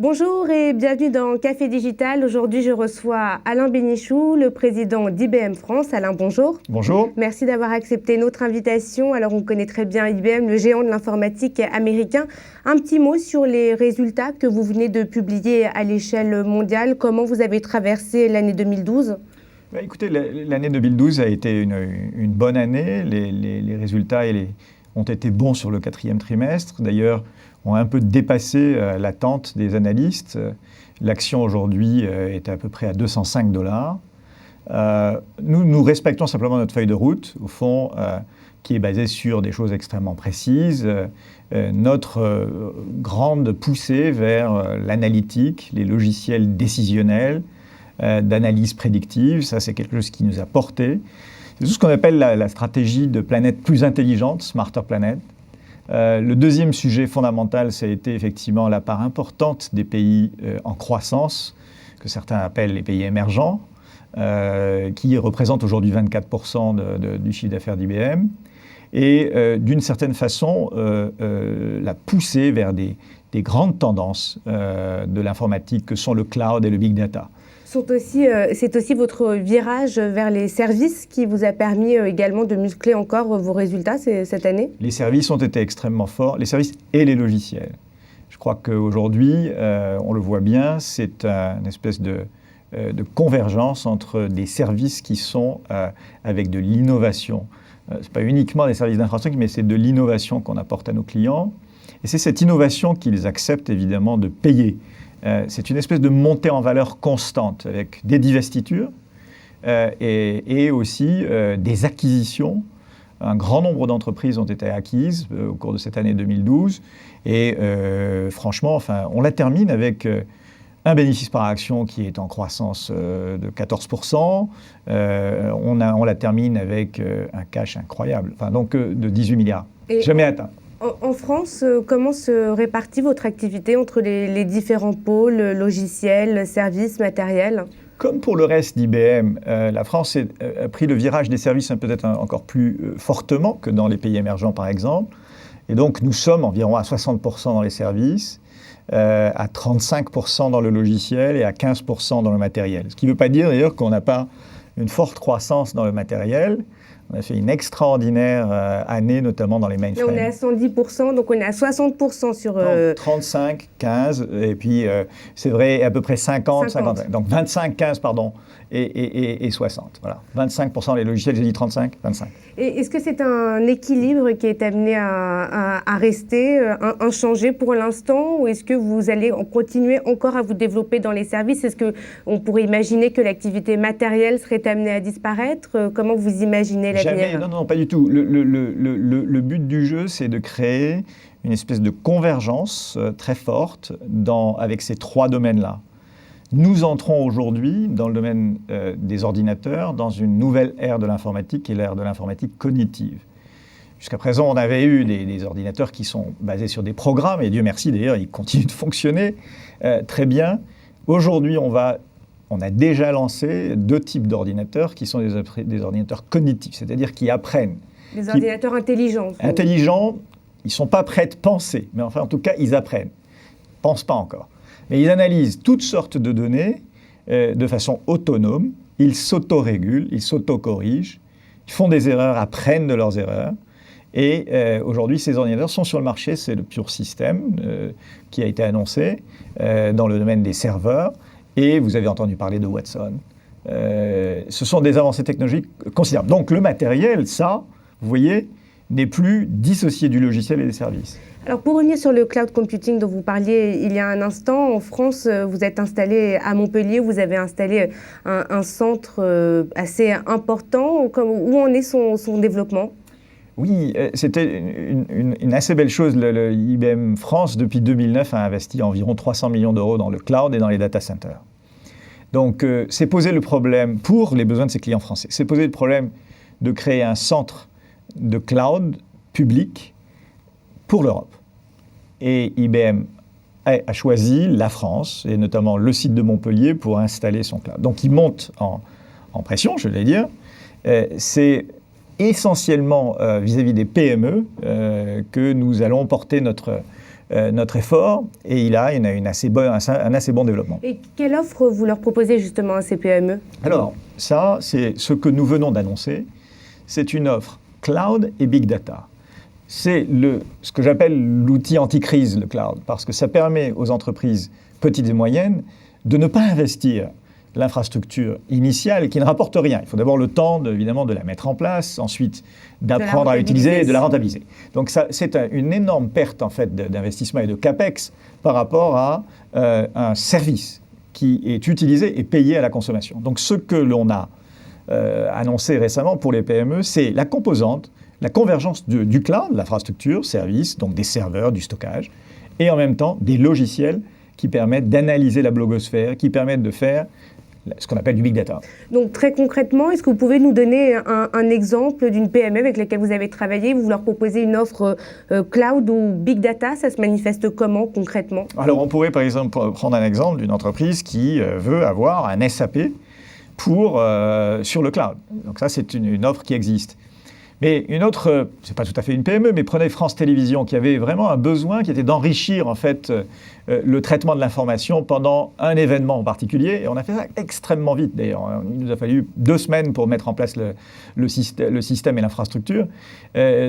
Bonjour et bienvenue dans Café Digital. Aujourd'hui, je reçois Alain Bénichou, le président d'IBM France. Alain, bonjour. Bonjour. Merci d'avoir accepté notre invitation. Alors, on connaît très bien IBM, le géant de l'informatique américain. Un petit mot sur les résultats que vous venez de publier à l'échelle mondiale. Comment vous avez traversé l'année 2012 ? Écoutez, l'année 2012 a été une bonne année. Les résultats ont été bons sur le quatrième trimestre. D'ailleurs, ont un peu dépassé l'attente des analystes. L'action aujourd'hui est à peu près à $205. Nous respectons simplement notre feuille de route, au fond, qui est basée sur des choses extrêmement précises. Notre grande poussée vers l'analytique, les logiciels décisionnels, d'analyse prédictive, ça c'est quelque chose qui nous a porté. C'est tout ce qu'on appelle la stratégie de planète plus intelligente, Smarter Planet. Le deuxième sujet fondamental, ça a été effectivement la part importante des pays en croissance, que certains appellent les pays émergents, qui représentent aujourd'hui 24% du chiffre d'affaires d'IBM, et d'une certaine façon, la poussée vers des grandes tendances de l'informatique que sont le cloud et le big data. C'est aussi votre virage vers les services qui vous a permis également de muscler encore vos résultats cette année ? Les services ont été extrêmement forts, les services et les logiciels. Je crois qu'aujourd'hui, on le voit bien, c'est une espèce de convergence entre des services qui sont avec de l'innovation. Ce n'est pas uniquement des services d'infrastructure, mais c'est de l'innovation qu'on apporte à nos clients. Et c'est cette innovation qu'ils acceptent évidemment de payer. C'est une espèce de montée en valeur constante avec des divestitures et aussi des acquisitions. Un grand nombre d'entreprises ont été acquises au cours de cette année 2012 et franchement, on la termine avec un bénéfice par action qui est en croissance de 14%. On la termine avec un cash incroyable, donc de 18 milliards, jamais atteint. En France, comment se répartit votre activité entre les différents pôles, logiciels, services, matériels ? Comme pour le reste d'IBM, la France a pris le virage des services peut-être encore plus fortement que dans les pays émergents, par exemple. Et donc, nous sommes environ à 60% dans les services, à 35% dans le logiciel et à 15% dans le matériel. Ce qui ne veut pas dire d'ailleurs qu'on n'a pas une forte croissance dans le matériel. On a fait une extraordinaire année, notamment dans les mainframes. On est à 110%, donc on est à 60% sur... 35, 15, et puis c'est vrai, à peu près 50. Donc 25, 15, pardon, et 60. Voilà. 25% les logiciels, j'ai dit 35, 25. Et est-ce que c'est un équilibre qui est amené à rester inchangé pour l'instant, ou est-ce que vous allez continuer encore à vous développer dans les services ? Est-ce qu'on pourrait imaginer que l'activité matérielle serait amenée à disparaître ? Comment vous imaginez l'avenir ? Jamais, non, pas du tout. Le but du jeu, c'est de créer une espèce de convergence très forte avec ces trois domaines-là. Nous entrons aujourd'hui dans le domaine des ordinateurs, dans une nouvelle ère de l'informatique, qui est l'ère de l'informatique cognitive. Jusqu'à présent, on avait eu des ordinateurs qui sont basés sur des programmes, et Dieu merci d'ailleurs, ils continuent de fonctionner très bien. Aujourd'hui, on a déjà lancé 2 types d'ordinateurs qui sont des ordinateurs cognitifs, c'est-à-dire qui apprennent. Des ordinateurs intelligents. Intelligents, ils ne sont pas prêts de penser, mais enfin en tout cas, ils apprennent. Ils ne pensent pas encore. Mais ils analysent toutes sortes de données de façon autonome, ils s'autorégulent, ils s'autocorrigent, ils font des erreurs, apprennent de leurs erreurs. Et aujourd'hui, ces ordinateurs sont sur le marché, c'est le Pure System qui a été annoncé dans le domaine des serveurs. Et vous avez entendu parler de Watson. Ce sont des avancées technologiques considérables. Donc le matériel, ça, vous voyez, n'est plus dissocié du logiciel et des services. Alors pour revenir sur le cloud computing dont vous parliez il y a un instant, en France, vous êtes installé à Montpellier, vous avez installé un centre assez important. Où en est son développement ? Oui, c'était une assez belle chose. Le IBM France, depuis 2009, a investi environ 300 millions d'euros dans le cloud et dans les data centers. Donc, c'est posé le problème, pour les besoins de ses clients français, c'est posé le problème de créer un centre de cloud public pour l'Europe. Et IBM a choisi la France, et notamment le site de Montpellier, pour installer son cloud. Donc, il monte en pression, je vais dire. C'est essentiellement vis-à-vis des PME que nous allons porter notre notre effort et il a un assez bon développement. Et quelle offre vous leur proposez justement à ces PME? Alors, ça, c'est ce que nous venons d'annoncer. C'est une offre cloud et big data. C'est ce que j'appelle l'outil anti-crise, le cloud, parce que ça permet aux entreprises petites et moyennes de ne pas investir l'infrastructure initiale qui ne rapporte rien. Il faut d'abord le temps, évidemment, de la mettre en place, ensuite d'apprendre à l'utiliser et de la rentabiliser. Donc c'est une énorme perte en fait d'investissement et de capex par rapport à un service qui est utilisé et payé à la consommation. Donc ce que l'on a annoncé récemment pour les PME, c'est la composante, la convergence du cloud, l'infrastructure, service, donc des serveurs, du stockage, et en même temps des logiciels qui permettent d'analyser la blogosphère, qui permettent de faire ce qu'on appelle du big data. Donc très concrètement, est-ce que vous pouvez nous donner un exemple d'une PME avec laquelle vous avez travaillé? Vous leur proposez une offre cloud ou big data, ça se manifeste comment concrètement? Alors on pourrait par exemple prendre un exemple d'une entreprise qui veut avoir un SAP sur le cloud. Donc ça c'est une offre qui existe. Mais une autre, c'est pas tout à fait une PME, mais prenez France Télévisions qui avait vraiment un besoin qui était d'enrichir en fait le traitement de l'information pendant un événement en particulier. Et on a fait ça extrêmement vite d'ailleurs. Il nous a fallu 2 semaines pour mettre en place le système et l'infrastructure.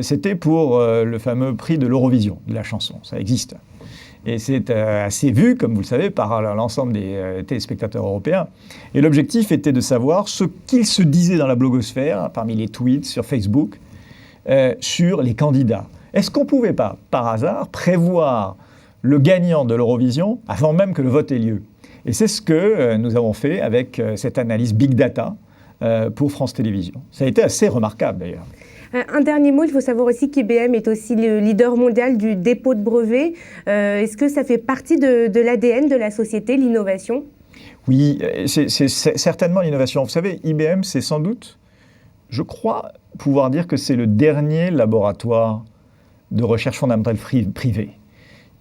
C'était pour le fameux prix de l'Eurovision, de la chanson. Ça existe. Et c'est assez vu, comme vous le savez, par l'ensemble des téléspectateurs européens. Et l'objectif était de savoir ce qu'il se disait dans la blogosphère, parmi les tweets sur Facebook, sur les candidats. Est-ce qu'on ne pouvait pas, par hasard, prévoir le gagnant de l'Eurovision avant même que le vote ait lieu? Et c'est ce que nous avons fait avec cette analyse Big Data pour France Télévisions. Ça a été assez remarquable d'ailleurs. Un dernier mot, il faut savoir aussi qu'IBM est aussi le leader mondial du dépôt de brevets. Est-ce que ça fait partie de l'ADN de la société, l'innovation? Oui, c'est certainement l'innovation. Vous savez, IBM, c'est sans doute, je crois pouvoir dire que c'est le dernier laboratoire de recherche fondamentale privé.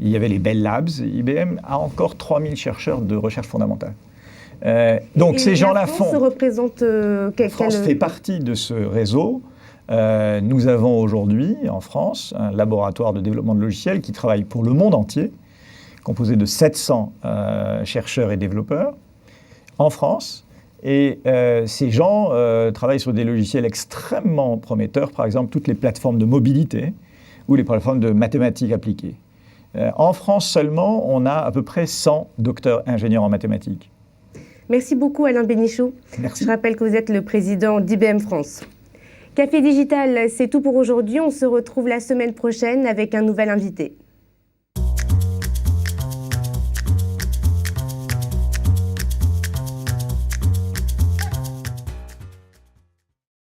Il y avait les Bell Labs. IBM a encore 3000 chercheurs de recherche fondamentale. Donc ces gens-là font... France fait partie de ce réseau. Nous avons aujourd'hui en France un laboratoire de développement de logiciels qui travaille pour le monde entier, composé de 700 chercheurs et développeurs en France. Et ces gens travaillent sur des logiciels extrêmement prometteurs, par exemple toutes les plateformes de mobilité ou les plateformes de mathématiques appliquées. En France seulement, on a à peu près 100 docteurs ingénieurs en mathématiques. Merci beaucoup Alain Bénichou. Merci. Je rappelle que vous êtes le président d'IBM France. Café Digital, c'est tout pour aujourd'hui. On se retrouve la semaine prochaine avec un nouvel invité.